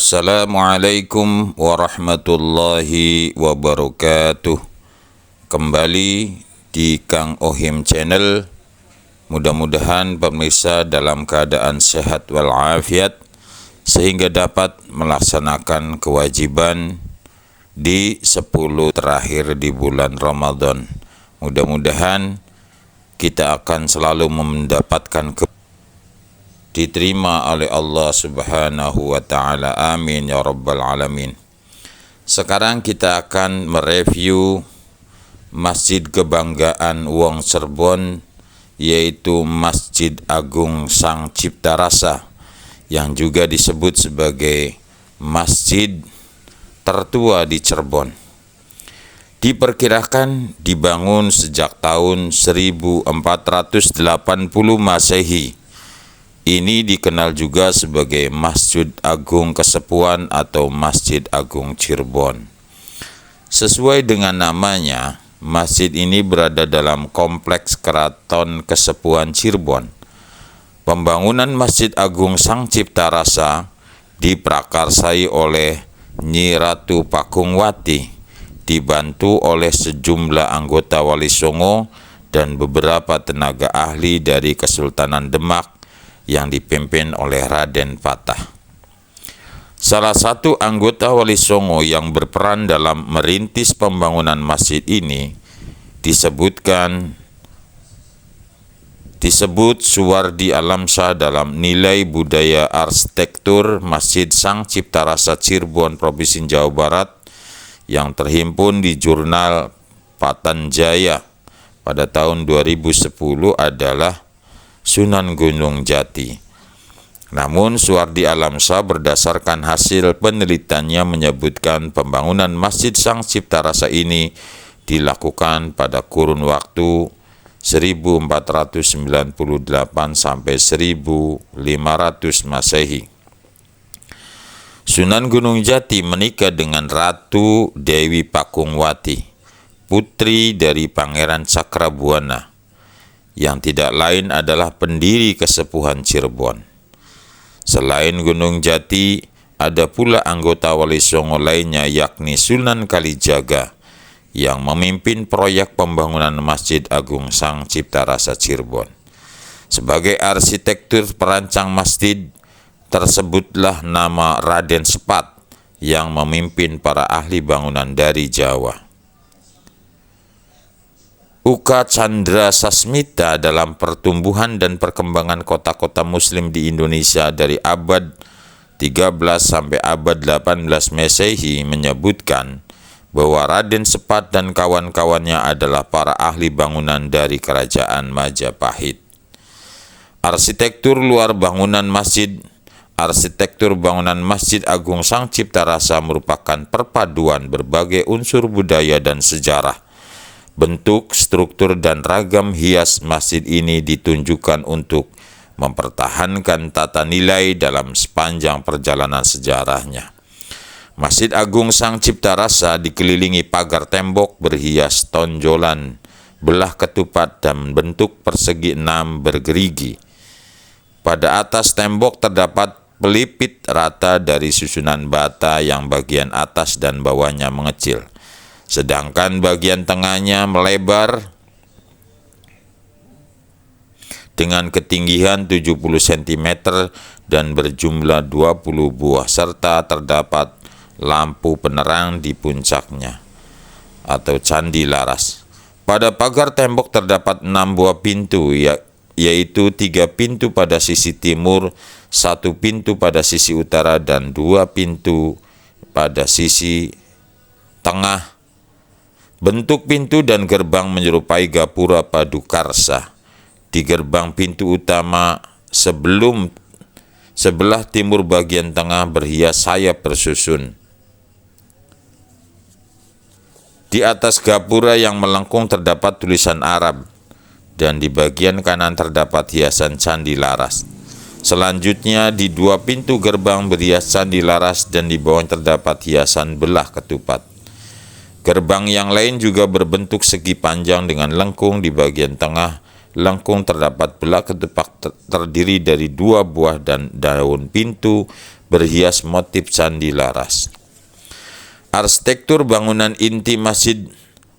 Assalamualaikum warahmatullahi wabarakatuh. Kembali di Kang Ohim Channel. Mudah-mudahan pemirsa dalam keadaan sehat walafiat sehingga dapat melaksanakan kewajiban di 10 terakhir di bulan Ramadan. Mudah-mudahan kita akan selalu mendapatkan diterima oleh Allah Subhanahu wa Ta'ala. Amin ya Rabbal Alamin. Sekarang kita akan mereview Masjid Kebanggaan Wong Cirebon, yaitu Masjid Agung Sang Cipta Rasa, yang juga disebut sebagai masjid tertua di Cirebon. Diperkirakan dibangun sejak tahun 1480 Masehi. Ini dikenal juga sebagai Masjid Agung Kesepuan atau Masjid Agung Cirebon. Sesuai dengan namanya, masjid ini berada dalam kompleks Keraton Kesepuan Cirebon. Pembangunan Masjid Agung Sang Cipta Rasa diprakarsai oleh Nyi Ratu Pakungwati, dibantu oleh sejumlah anggota Wali Songo dan beberapa tenaga ahli dari Kesultanan Demak yang dipimpin oleh Raden Patah. Salah satu anggota Wali Songo yang berperan dalam merintis pembangunan masjid ini disebut Suwardi Alamsyah dalam nilai budaya arsitektur Masjid Sang Cipta Rasa Cirebon Provinsi Jawa Barat yang terhimpun di jurnal Patanjaya pada tahun 2010 adalah Sunan Gunung Jati. Namun Suwardi Alamsyah berdasarkan hasil penelitiannya menyebutkan pembangunan Masjid Sang Cipta Rasa ini dilakukan pada kurun waktu 1498 sampai 1500 Masehi. Sunan Gunung Jati menikah dengan Ratu Dewi Pakungwati, putri dari Pangeran Cakrabuana, yang tidak lain adalah pendiri Kesepuhan Cirebon. Selain Gunung Jati, ada pula anggota Wali Songo lainnya yakni Sunan Kalijaga yang memimpin proyek pembangunan Masjid Agung Sang Cipta Rasa Cirebon. Sebagai arsitektur perancang masjid, tersebutlah nama Raden Sepat yang memimpin para ahli bangunan dari Jawa. Uka Chandra Sasmita dalam pertumbuhan dan perkembangan kota-kota muslim di Indonesia dari abad 13 sampai abad 18 Masehi menyebutkan bahwa Raden Sepat dan kawan-kawannya adalah para ahli bangunan dari Kerajaan Majapahit. Arsitektur luar bangunan masjid. Arsitektur bangunan Masjid Agung Sang Cipta Rasa merupakan perpaduan berbagai unsur budaya dan sejarah. Bentuk, struktur, dan ragam hias masjid ini ditunjukkan untuk mempertahankan tata nilai dalam sepanjang perjalanan sejarahnya. Masjid Agung Sang Cipta Rasa dikelilingi pagar tembok berhias tonjolan, belah ketupat, dan bentuk persegi 6 bergerigi. Pada atas tembok terdapat pelipit rata dari susunan bata yang bagian atas dan bawahnya mengecil. Sedangkan bagian tengahnya melebar dengan ketinggian 70 cm dan berjumlah 20 buah serta terdapat lampu penerang di puncaknya atau candi laras. Pada pagar tembok terdapat 6 buah pintu, yaitu 3 pintu pada sisi timur, 1 pintu pada sisi utara, dan 2 pintu pada sisi tengah. Bentuk pintu dan gerbang menyerupai gapura padukarsa. Di gerbang pintu utama sebelah timur bagian tengah berhias sayap bersusun. Di atas gapura yang melengkung terdapat tulisan Arab, dan di bagian kanan terdapat hiasan candi laras. Selanjutnya di 2 pintu gerbang berhias candi laras dan di bawah terdapat hiasan belah ketupat. Gerbang yang lain juga berbentuk segi panjang dengan lengkung. Di bagian tengah lengkung terdapat belah ketupat terdiri dari 2 buah dan daun pintu berhias motif candi laras. Arsitektur bangunan inti Masjid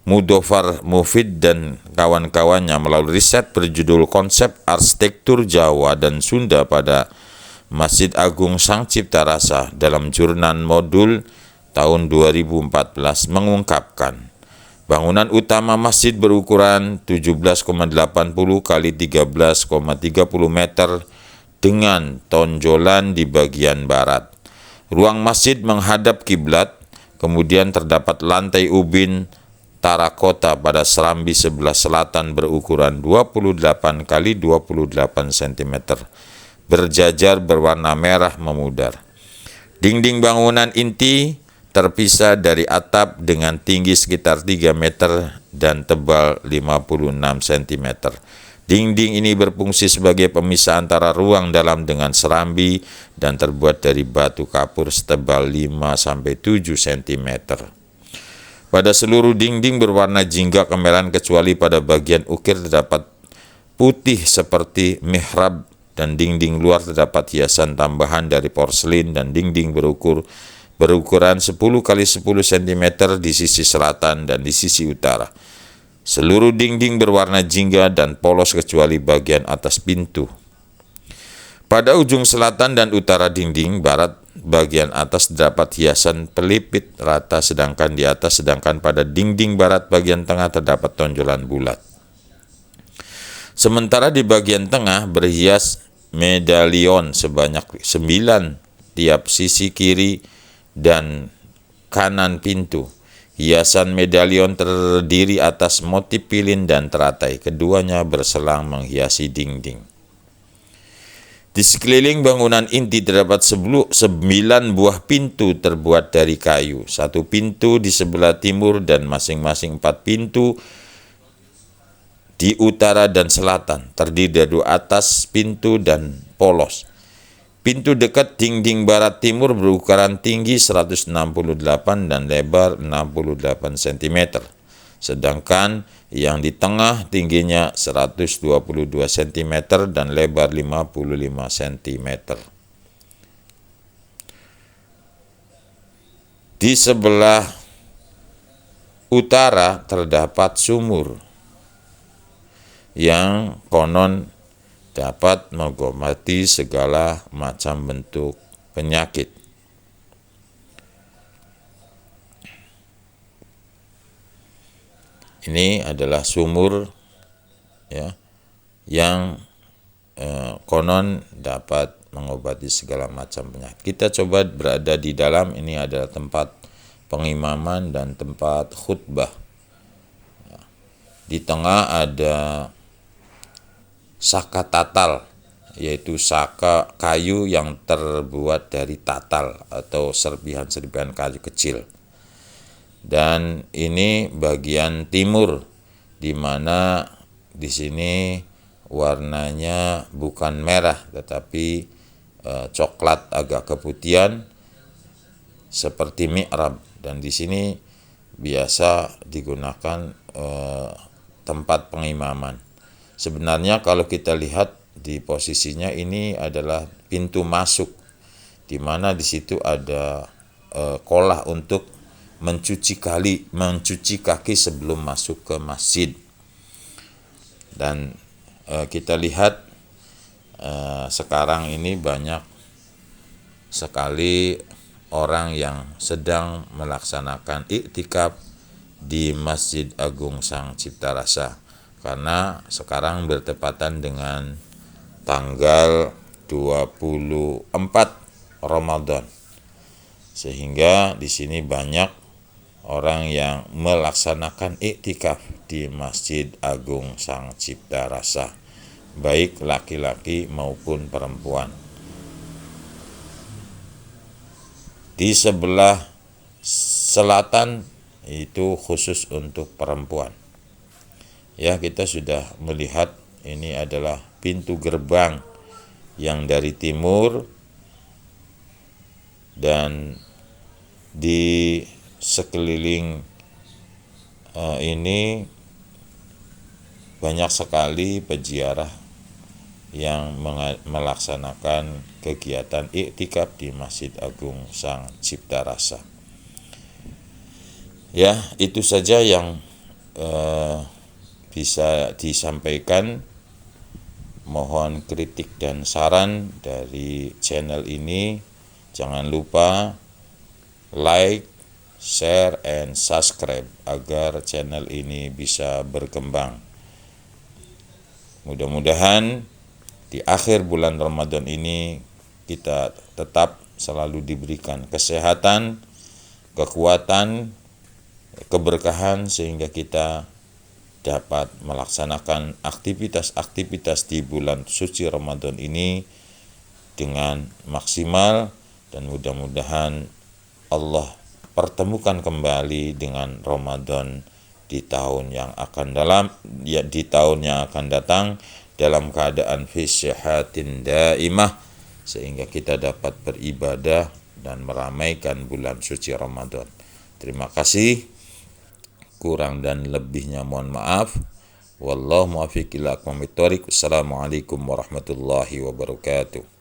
Mudofar Mufid dan kawan-kawannya melalui riset berjudul Konsep Arsitektur Jawa dan Sunda pada Masjid Agung Sang Cipta Rasa dalam jurnal modul tahun 2014 mengungkapkan bangunan utama masjid berukuran 17,80 kali 13,30 meter dengan tonjolan di bagian barat. Ruang masjid menghadap kiblat, kemudian terdapat lantai ubin tarakota pada serambi sebelah selatan berukuran 28 kali 28 cm, berjajar berwarna merah memudar. Dinding bangunan inti terpisah dari atap dengan tinggi sekitar 3 meter dan tebal 56 cm. Dinding ini berfungsi sebagai pemisah antara ruang dalam dengan serambi dan terbuat dari batu kapur setebal 5-7 cm. Pada seluruh dinding berwarna jingga kemeran kecuali pada bagian ukir terdapat putih seperti mihrab dan dinding luar terdapat hiasan tambahan dari porselin dan dinding berukuran 10 kali 10 cm di sisi selatan dan di sisi utara. Seluruh dinding berwarna jingga dan polos kecuali bagian atas pintu. Pada ujung selatan dan utara dinding barat bagian atas terdapat hiasan pelipit rata sedangkan pada dinding barat bagian tengah terdapat tonjolan bulat. Sementara di bagian tengah berhias medalion sebanyak 9 tiap sisi kiri dan kanan pintu. Hiasan medalion terdiri atas motif pilin dan teratai, keduanya berselang menghiasi dinding. Di sekeliling bangunan inti terdapat 9 buah pintu terbuat dari kayu, 1 pintu di sebelah timur dan masing-masing 4 pintu di utara dan selatan, terdiri dari atas pintu dan polos. Pintu dekat dinding barat timur berukuran tinggi 168 dan lebar 68 cm. Sedangkan yang di tengah tingginya 122 cm dan lebar 55 cm. Di sebelah utara terdapat sumur yang konon dapat mengobati segala macam bentuk penyakit. Ini adalah sumur ya yang konon dapat mengobati segala macam penyakit. Kita coba berada di dalam. Ini adalah tempat pengimaman dan tempat khutbah. Di tengah ada saka tatal, yaitu saka kayu yang terbuat dari tatal atau serpihan-serpihan kayu kecil. Dan ini bagian timur, di mana di sini warnanya bukan merah tetapi coklat agak keputihan seperti mi'rab, dan di sini biasa digunakan tempat pengimaman. Sebenarnya kalau kita lihat di posisinya ini adalah pintu masuk, di mana di situ ada kolah untuk mencuci kaki sebelum masuk ke masjid. Dan kita lihat sekarang ini banyak sekali orang yang sedang melaksanakan iktikaf di Masjid Agung Sang Cipta Rasa, karena sekarang bertepatan dengan tanggal 24 Ramadan, sehingga di sini banyak orang yang melaksanakan iktikaf di Masjid Agung Sang Cipta Rasa, baik laki-laki maupun perempuan. Di sebelah selatan itu khusus untuk perempuan. Ya, kita sudah melihat ini adalah pintu gerbang yang dari timur, dan di sekeliling ini banyak sekali peziarah yang melaksanakan kegiatan iktikaf di Masjid Agung Sang Cipta Rasa. Ya, itu saja yang bisa disampaikan. Mohon kritik dan saran dari channel ini. Jangan lupa like, share, and subscribe agar channel ini bisa berkembang. Mudah-mudahan di akhir bulan Ramadan ini kita tetap selalu diberikan kesehatan, kekuatan, keberkahan sehingga kita dapat melaksanakan aktivitas-aktivitas di bulan suci Ramadan ini dengan maksimal, dan mudah-mudahan Allah pertemukan kembali dengan Ramadan di tahun yang akan datang dalam keadaan fi syihatin daimah, sehingga kita dapat beribadah dan meramaikan bulan suci Ramadan. Terima kasih. Kurang dan lebihnya mohon maaf. Wallahu muwaffiq ila aqwamit thoriq. Assalamualaikum warahmatullahi wabarakatuh.